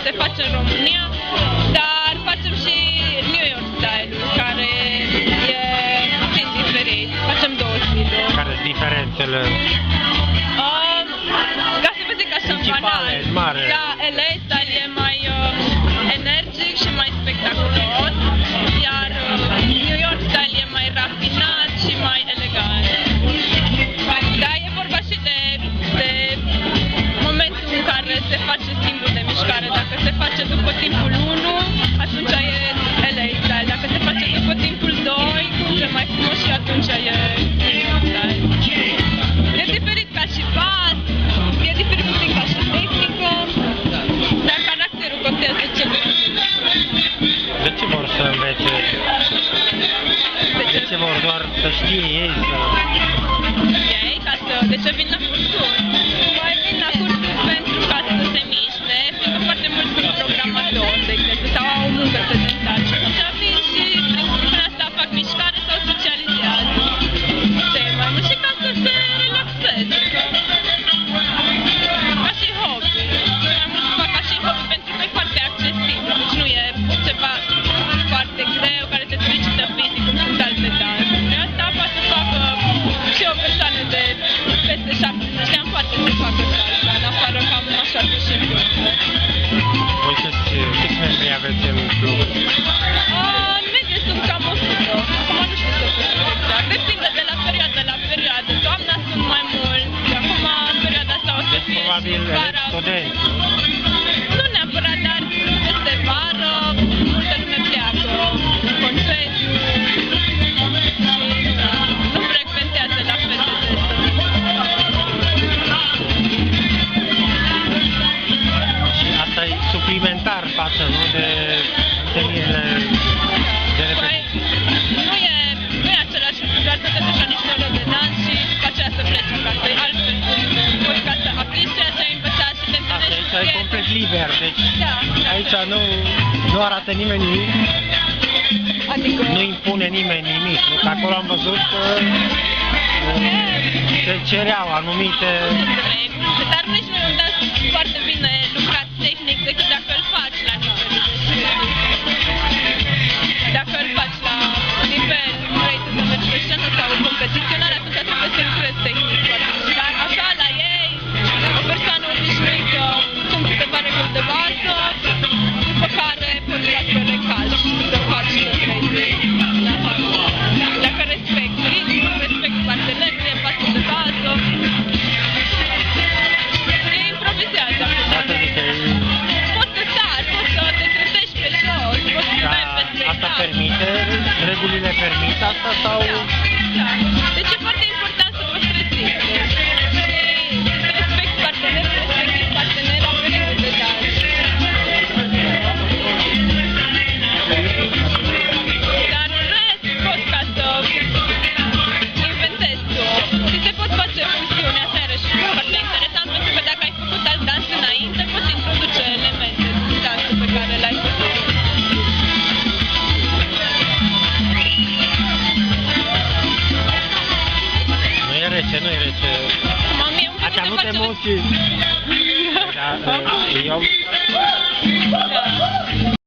se face în România, dar facem și New York Style, care e puțin diferit. Facem două stiluri. Care sunt diferențele? Ca să vă zic așa în banal, mare. da, LA Style e mai energic și mai spectaculos, iar New York Style e mai rafinat și mai elegant. Da, e vorba și de momentul în care se face schimbul de mișcare. Dacă se face după timpul 1, atunci e LA Style. Dacă se face după timpul 2, e mai frumos și atunci e New York Style. E diferit ca și pas, e diferit puțin ca și tehnică, dar caracterul contează cel mai mult. De ce vor să învețe? De ce vor doar să știe ei să... Ei, de ce vin la cursuri? Mai vin la cursuri pentru ca să se miște, fiindcă foarte mulți sunt programatori, de exemplu, sau au o muncă prezentat și atunci vin și prin asta fac mișcare sau socializează. Ce e mai mult și ca să se relaxeze, ca și hobby. Mai mult fac ca și hobby pentru că e foarte accesibil, deci nu e ceva foarte greu care te solicită fizic, cum sunt alte dansuri. Asta poate să facă și o persoană de peste 70 de ani, poate să facă salsa, în afară cam așa de și Voi câți membri aveți în club? în medie sunt cam 100. Acum nu știu să vă spun exact. Depinde de la perioadă la perioadă. Toamna sunt mai mulți. Acum, în perioada asta o să fie Probabil și vara. studenți. Nu neapărat, dar peste vară multă lume pleacă în concediu și nu frecventează la fel de des. Și asta e suplimentar față, nu, de întâlnirile de repetiție. Nu e același lucru, doar să te duci la niște ore de dans și după aceea să pleci acasă. E altfel cum voi ca să aplici ceea ce ai învățat și te întâlnești cu Aici e complet liber, deci Da. aici nu arată nimeni nimic, Adică... nu impune nimeni nimic. Că acolo am văzut că se cereau anumite... Dar nici nu e un dans foarte bine lucrat tehnic decât dacă îl faci la nivel. Dacă îl faci la nivel, vrei să mergi pe scenă sau competiționare, atunci trebuie să lucrezi tehnic foarte bine. Dar așa, la ei, o persoană obișnuită, sunt câteva reguli de bază, după care poți să le calci, să faci să treci la bază. Dacă respecti ritmul, respecti partenerul, e pasul de bază, e improvizează. Poți să sari, poți să te trezești pe jos, poți să dai peste Asta cap. permite? Regulile permit asta sau... Da. Deci e foarte important să păstrezi ritmul și să respecti partenerul, respecti partenera pe reguli de dans. Dar în rest, poți ca să inventezi tu. Și se pot face funcțiuni, asta iarăși foarte interesant, pentru că dacă ai făcut alt dans înainte, poți introduce elemente din dansul pe care l-ai făcut. Nu e rece. Mami, un pic Ați avut face emoții? Da, eu... Da.